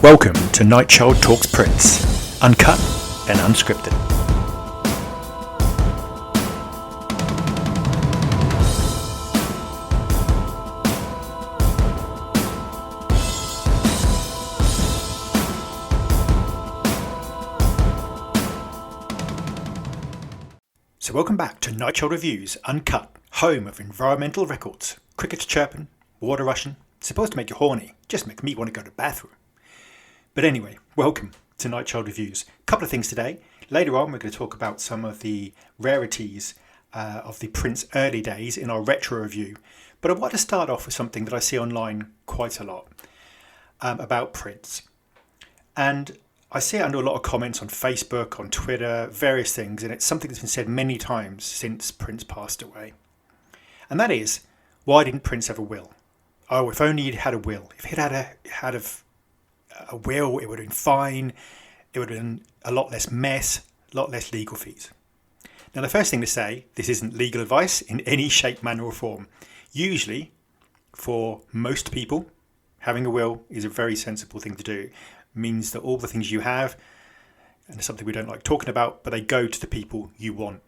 Welcome to Nightchild Talks Prince, uncut and unscripted. So welcome back to Nightchild Reviews Uncut, home of environmental records, crickets chirping, water rushing, supposed to make you horny, just make me want to go to the bathroom. But anyway, welcome to Nightchild Reviews. A couple of things today. Later on, we're going to talk about some of the rarities of the Prince early days in our retro review. But I want to start off with something that I see online quite a lot about Prince. And I see it under a lot of comments on Facebook, on Twitter, various things, and it's something that's been said many times since Prince passed away. And that is, why didn't Prince have a will? Oh, if only he'd had a will. If he'd had a will, it would have been fine. It would have been a lot less mess, a lot less legal fees. Now, the first thing to say, this isn't legal advice in any shape, manner or form. Usually, for most people, having a will is a very sensible thing to do. It means that all the things you have, and it's something we don't like talking about, but they go to the people you want.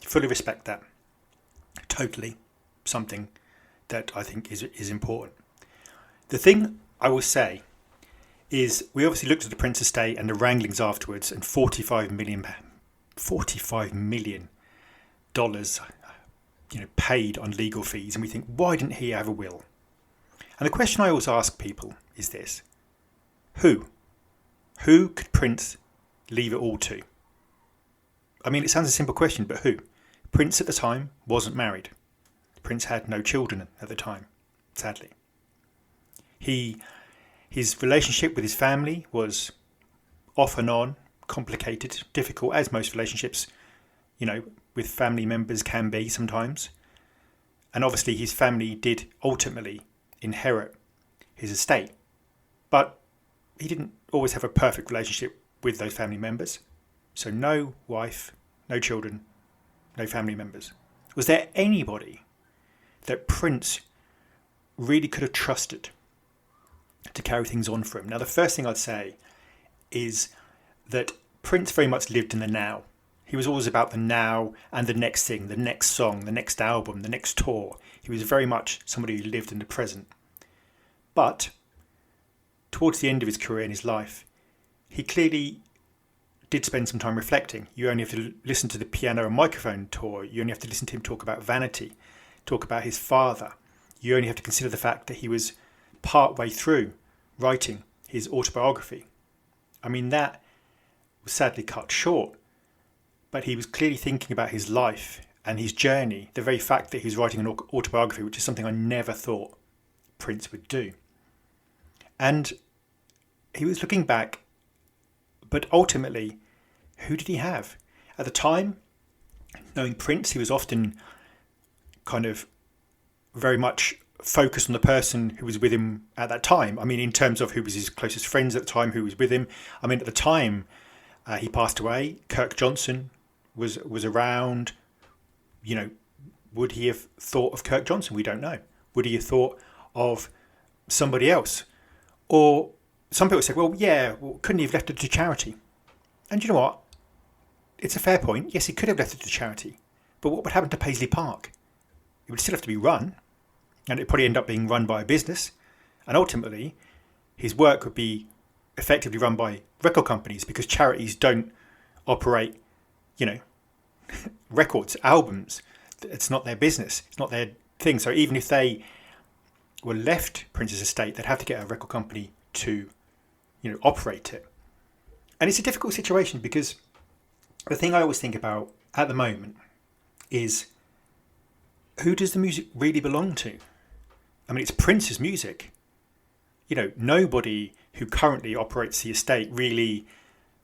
Fully respect that. Totally something that I think is important. The thing I will say is we obviously looked at the Prince estate and the wranglings afterwards, and $45 million paid on legal fees, and we think, why didn't he have a will? And the question I always ask people is this: who could Prince leave it all to? I mean, it sounds a simple question, but who? Prince at the time wasn't married. Prince had no children at the time, sadly. His relationship with his family was off and on, complicated, difficult, as most relationships, with family members can be sometimes. And obviously his family did ultimately inherit his estate. But he didn't always have a perfect relationship with those family members. So no wife, no children, no family members. Was there anybody that Prince really could have trusted to carry things on for him? Now, the first thing I'd say is that Prince very much lived in the now. He was always about the now and the next thing, the next song, the next album, the next tour. He was very much somebody who lived in the present. But towards the end of his career and his life, he clearly did spend some time reflecting. You only have to listen to the piano and microphone tour. You only have to listen to him talk about vanity, talk about his father. You only have to consider the fact that he was part way through writing his autobiography. I mean, that was sadly cut short, but he was clearly thinking about his life and his journey, the very fact that he was writing an autobiography, which is something I never thought Prince would do. And he was looking back, but ultimately, who did he have? At the time, knowing Prince, he was often kind of very much focused on the person who was with him at that time. I mean, in terms of who was his closest friends at the time, who was with him. I mean, at the time he passed away, Kirk Johnson was around. Would he have thought of Kirk Johnson? We don't know. Would he have thought of somebody else? Or some people say, couldn't he have left it to charity? And you know what? It's a fair point. Yes, he could have left it to charity. But what would happen to Paisley Park? It would still have to be run. And it'd probably end up being run by a business. And ultimately, his work would be effectively run by record companies, because charities don't operate, records, albums. It's not their business. It's not their thing. So even if they were left Prince's estate, they'd have to get a record company to, operate it. And it's a difficult situation, because the thing I always think about at the moment is, who does the music really belong to? I mean, it's Prince's music. Nobody who currently operates the estate really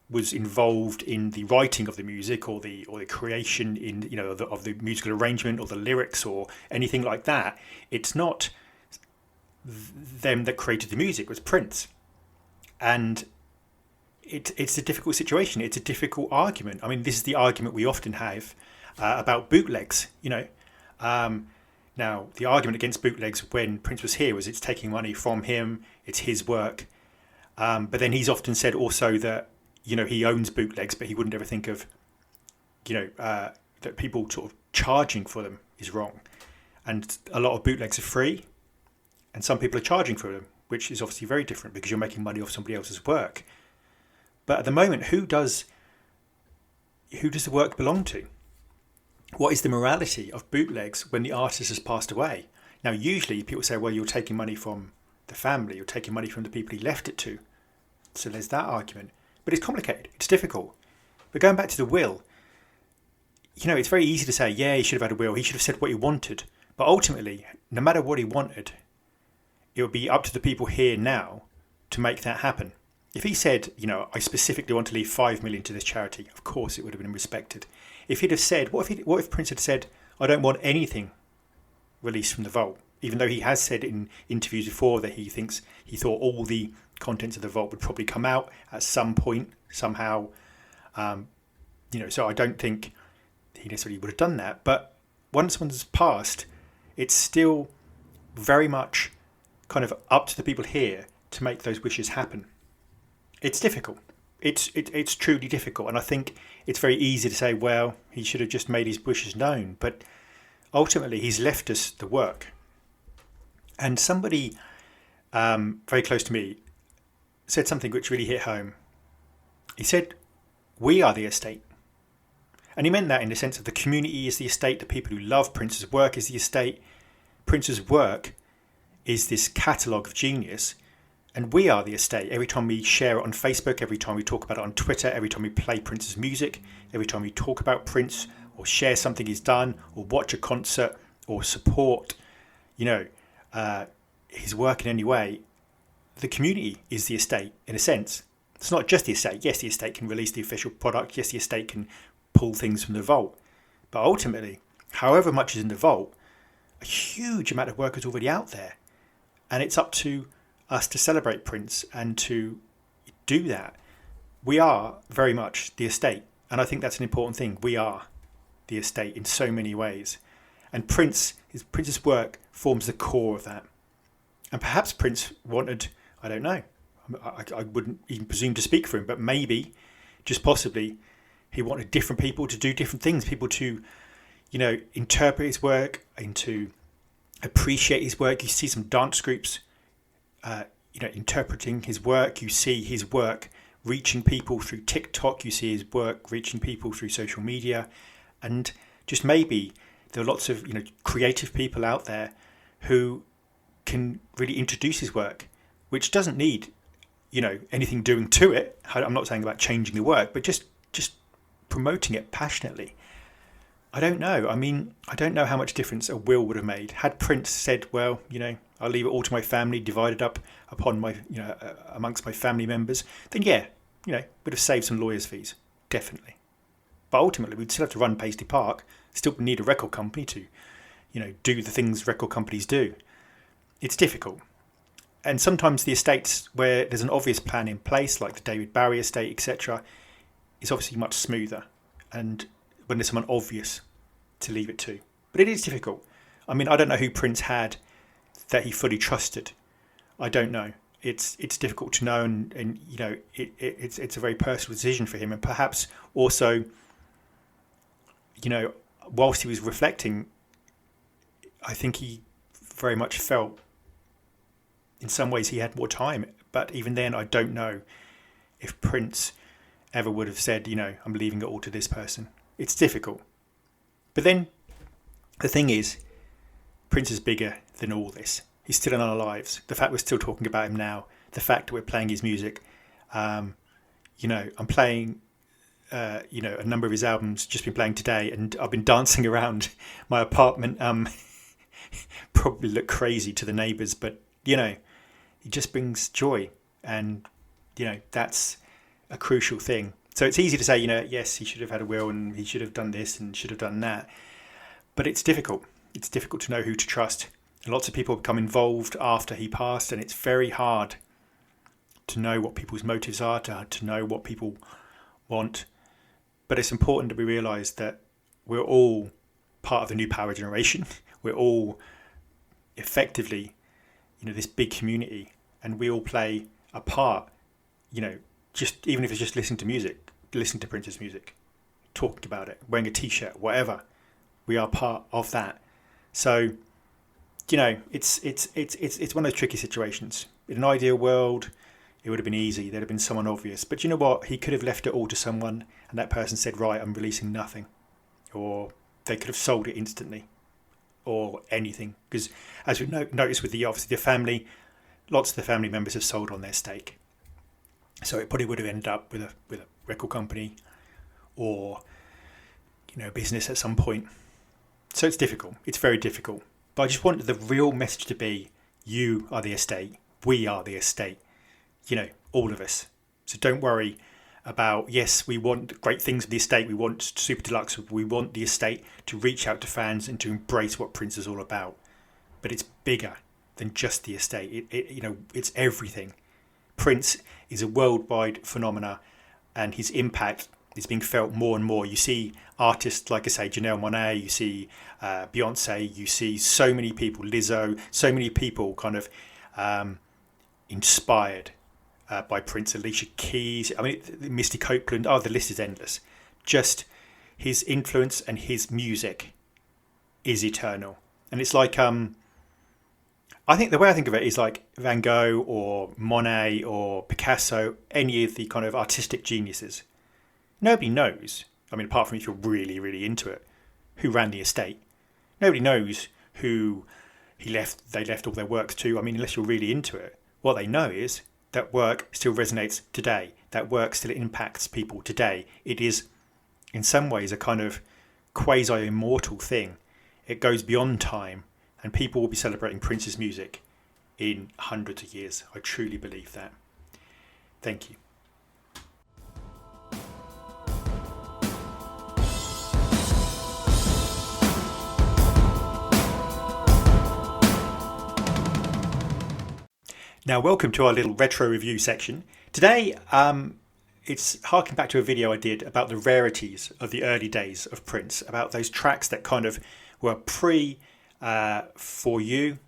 was involved in the writing of the music or the creation of the musical arrangement or the lyrics or anything like that. It's not them that created the music. It was Prince. And it's a difficult situation. It's a difficult argument. I mean, this is the argument we often have about bootlegs, Now, the argument against bootlegs when Prince was here was it's taking money from him, it's his work. But then he's often said also that, he owns bootlegs, but he wouldn't ever think of, that people sort of charging for them is wrong. And a lot of bootlegs are free, and some people are charging for them, which is obviously very different because you're making money off somebody else's work. But at the moment, who does the work belong to? What is the morality of bootlegs when the artist has passed away? Now, usually people say, well, you're taking money from the family, you're taking money from the people he left it to. So there's that argument. But it's complicated, it's difficult. But going back to the will, it's very easy to say, yeah, he should have had a will, he should have said what he wanted. But ultimately, no matter what he wanted, it would be up to the people here now to make that happen. If he said, I specifically want to leave 5 million to this charity, of course it would have been respected. If he'd have said, what if Prince had said, I don't want anything released from the vault, even though he has said in interviews before that he thought all the contents of the vault would probably come out at some point, somehow. So I don't think he necessarily would have done that. But once one's passed, it's still very much kind of up to the people here to make those wishes happen. It's difficult. It's truly difficult. And I think it's very easy to say, well, he should have just made his wishes known. But ultimately, he's left us the work. And somebody very close to me said something which really hit home. He said, we are the estate. And he meant that in the sense of the community is the estate, the people who love Prince's work is the estate. Prince's work is this catalogue of genius, and we are the estate. Every time we share it on Facebook, every time we talk about it on Twitter, every time we play Prince's music, every time we talk about Prince or share something he's done or watch a concert or support, his work in any way, the community is the estate in a sense. It's not just the estate. Yes, the estate can release the official product. Yes, the estate can pull things from the vault. But ultimately, however much is in the vault, a huge amount of work is already out there. And it's up to us to celebrate Prince and to do that. We are very much the estate. And I think that's an important thing. We are the estate in so many ways. And Prince's work forms the core of that. And perhaps Prince wanted, I don't know, I wouldn't even presume to speak for him, but maybe, just possibly, he wanted different people to do different things, people to, interpret his work and to appreciate his work. You see some dance groups, interpreting his work. You see his work reaching people through TikTok. You see his work reaching people through social media. And just maybe there are lots of, creative people out there who can really introduce his work, which doesn't need, anything doing to it. I'm not saying about changing the work, but just promoting it passionately. I don't know. I mean, I don't know how much difference a will would have made. Had Prince said, well, I'll leave it all to my family, divided up upon my, amongst my family members, then yeah, would have saved some lawyers' fees, definitely. But ultimately, we'd still have to run Paisley Park, still need a record company to, do the things record companies do. It's difficult. And sometimes the estates where there's an obvious plan in place, like the David Bowie estate, etc., is obviously much smoother. And when there's someone obvious to leave it to. But it is difficult. I mean, I don't know who Prince had that he fully trusted. I don't know. It's difficult to know, and it's a very personal decision for him. And perhaps also, whilst he was reflecting, I think he very much felt in some ways he had more time. But even then, I don't know if Prince ever would have said, I'm leaving it all to this person. It's difficult. But then the thing is, Prince is bigger than all this. He's still in our lives. The fact we're still talking about him now, the fact that we're playing his music, I'm playing, a number of his albums, just been playing today, and I've been dancing around my apartment. Probably look crazy to the neighbours, but, he just brings joy. And, that's a crucial thing. So it's easy to say, yes, he should have had a will and he should have done this and should have done that. But it's difficult. It's difficult to know who to trust. And lots of people become involved after he passed, and it's very hard to know what people's motives are, to know what people want. But it's important that we realise that we're all part of the new power generation. We're all effectively, this big community, and we all play a part just even if it's just listening to Prince's music, talking about it, wearing a t-shirt, whatever. We are part of that. So, it's one of those tricky situations. In an ideal world, it would have been easy. There'd have been someone obvious. But you know what? He could have left it all to someone, and that person said, right, I'm releasing nothing. Or they could have sold it instantly, or anything. Because as we noticed with obviously the family, lots of the family members have sold on their stake. So it probably would have ended up with a record company or business at some point. So it's difficult. It's very difficult. But I just wanted the real message to be: you are the estate. We are the estate. All of us. So don't worry about, yes, we want great things for the estate. We want Super Deluxe. We want the estate to reach out to fans and to embrace what Prince is all about. But it's bigger than just the estate. It's everything. Prince is a worldwide phenomena, and his impact is being felt more and more. You see artists like, I say, Janelle Monáe, you see Beyonce, you see so many people, Lizzo, so many people kind of inspired by Prince, Alicia Keys, Misty Copeland. The list is endless. Just his influence and his music is eternal. And it's like, I think the way I think of it is like Van Gogh or Monet or Picasso, any of the kind of artistic geniuses. Nobody knows, apart from if you're really, really into it, who ran the estate. Nobody knows who they left all their works to. Unless you're really into it. What they know is that work still resonates today. That work still impacts people today. It is, in some ways, a kind of quasi-immortal thing. It goes beyond time, and people will be celebrating Prince's music in hundreds of years. I truly believe that. Thank you. Now, welcome to our little retro review section. Today, it's harking back to a video I did about the rarities of the early days of Prince, about those tracks that kind of were For You,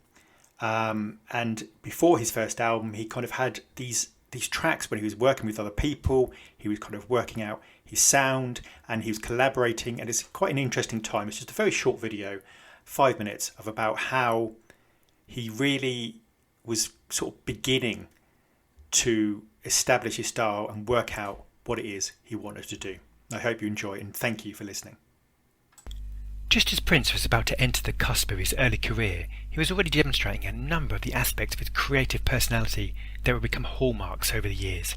and before his first album, he kind of had these tracks when he was working with other people. He was kind of working out his sound, and he was collaborating, and it's quite an interesting time. It's just a very short video, 5 minutes, of about how he really was sort of beginning to establish his style and work out what it is he wanted to do. I hope you enjoy it, and thank you for listening. Just as Prince was about to enter the cusp of his early career, he was already demonstrating a number of the aspects of his creative personality that would become hallmarks over the years.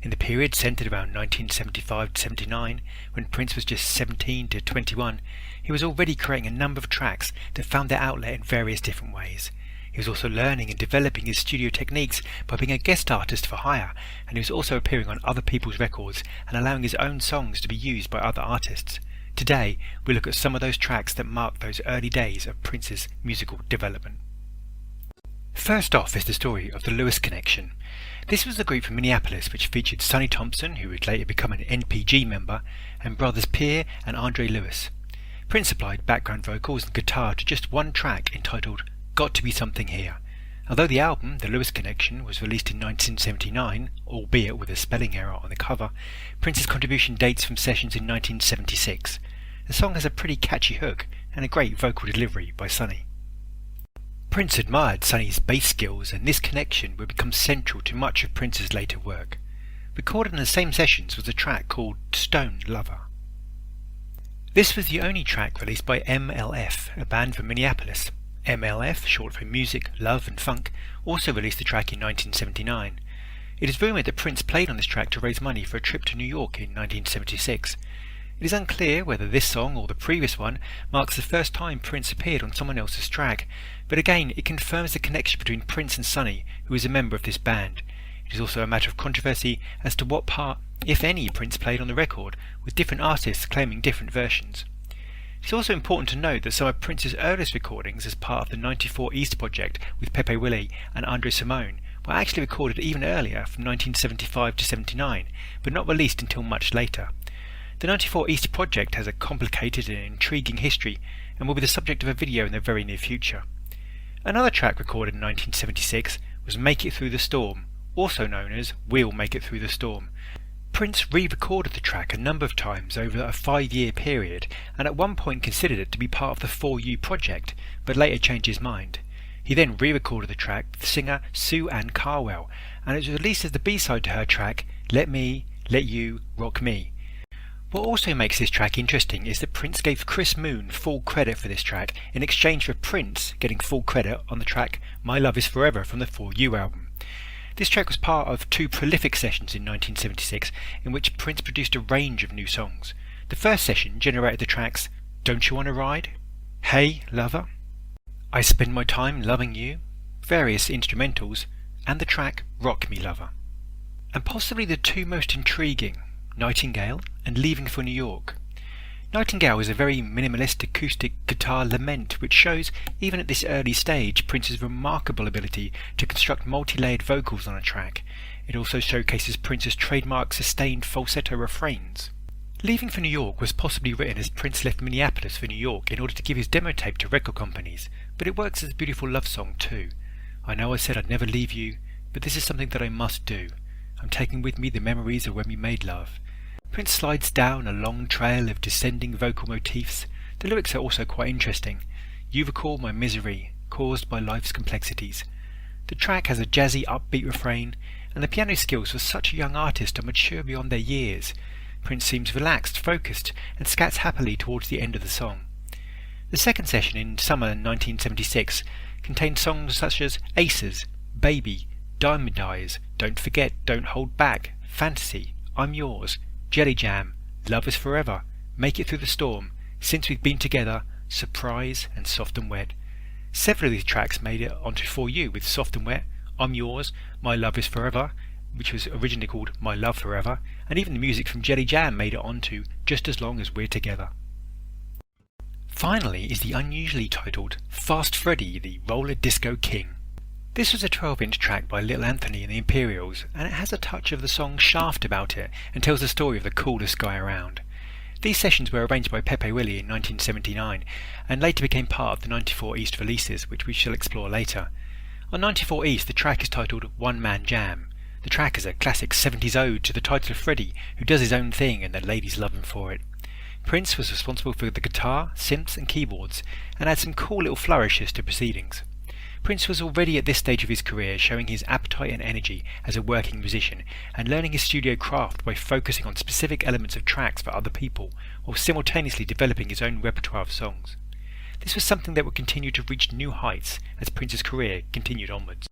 In the period centred around 1975 to 79, when Prince was just 17 to 21, he was already creating a number of tracks that found their outlet in various different ways. He was also learning and developing his studio techniques by being a guest artist for hire, and he was also appearing on other people's records and allowing his own songs to be used by other artists. Today, we look at some of those tracks that marked those early days of Prince's musical development. First off is the story of the Lewis Connection. This was a group from Minneapolis which featured Sonny Thompson, who would later become an NPG member, and brothers Pierre and Andre Lewis. Prince supplied background vocals and guitar to just one track entitled Got to Be Something Here. Although the album, The Lewis Connection, was released in 1979, albeit with a spelling error on the cover, Prince's contribution dates from sessions in 1976. The song has a pretty catchy hook and a great vocal delivery by Sonny. Prince admired Sonny's bass skills, and this connection would become central to much of Prince's later work. Recorded in the same sessions was a track called Stone Lover. This was the only track released by MLF, a band from Minneapolis. MLF, short for Music, Love and Funk, also released the track in 1979. It is rumoured that Prince played on this track to raise money for a trip to New York in 1976. It is unclear whether this song or the previous one marks the first time Prince appeared on someone else's track, but again it confirms the connection between Prince and Sonny, who is a member of this band. It is also a matter of controversy as to what part, if any, Prince played on the record, with different artists claiming different versions. It is also important to note that some of Prince's earliest recordings as part of the 94 East project with Pepe Willie and Andre Simone were actually recorded even earlier, from 1975 to 79, but not released until much later. The 94 East project has a complicated and intriguing history and will be the subject of a video in the very near future. Another track recorded in 1976 was Make It Through the Storm, also known as We'll Make It Through the Storm. Prince re-recorded the track a number of times over a 5-year period, and at one point considered it to be part of the 4U project, but later changed his mind. He then re-recorded the track with singer Sue Ann Carwell, and it was released as the B-side to her track Let Me, Let You, Rock Me. What also makes this track interesting is that Prince gave Chris Moon full credit for this track in exchange for Prince getting full credit on the track My Love Is Forever from the 4U album. This track was part of 2 prolific sessions in 1976 in which Prince produced a range of new songs. The first session generated the tracks Don't You Wanna Ride, Hey Lover, I Spend My Time Loving You, various instrumentals, and the track Rock Me Lover. And possibly the 2 most intriguing, Nightingale and Leaving for New York. Nightingale is a very minimalist acoustic guitar lament which shows, even at this early stage, Prince's remarkable ability to construct multi-layered vocals on a track. It also showcases Prince's trademark sustained falsetto refrains. Leaving for New York was possibly written as Prince left Minneapolis for New York in order to give his demo tape to record companies, but it works as a beautiful love song too. I know I said I'd never leave you, but this is something that I must do. I'm taking with me the memories of when we made love. Prince slides down a long trail of descending vocal motifs. The lyrics are also quite interesting. You recall my misery, caused by life's complexities. The track has a jazzy upbeat refrain, and the piano skills for such a young artist are mature beyond their years. Prince seems relaxed, focused, and scats happily towards the end of the song. The second session in summer 1976 contained songs such as Aces, Baby, Diamond Eyes, Don't Forget, Don't Hold Back, Fantasy, I'm Yours, Jelly Jam, Love Is Forever, Make It Through the Storm, Since We've Been Together, Surprise, and Soft and Wet. Several of these tracks made it onto 4U with Soft and Wet, I'm Yours, My Love Is Forever, which was originally called My Love Forever, and even the music from Jelly Jam made it onto Just As Long As We're Together. Finally is the unusually titled Fast Freddy, the Roller Disco King. This was a 12-inch track by Little Anthony and the Imperials, and it has a touch of the song Shaft about it and tells the story of the coolest guy around. These sessions were arranged by Pepe Willie in 1979 and later became part of the 94 East releases, which we shall explore later. On 94 East the track is titled One Man Jam. The track is a classic 70s ode to the title of Freddie, who does his own thing and the ladies love him for it. Prince was responsible for the guitar, synths and keyboards, and had some cool little flourishes to proceedings. Prince was already at this stage of his career showing his appetite and energy as a working musician and learning his studio craft by focusing on specific elements of tracks for other people while simultaneously developing his own repertoire of songs. This was something that would continue to reach new heights as Prince's career continued onwards.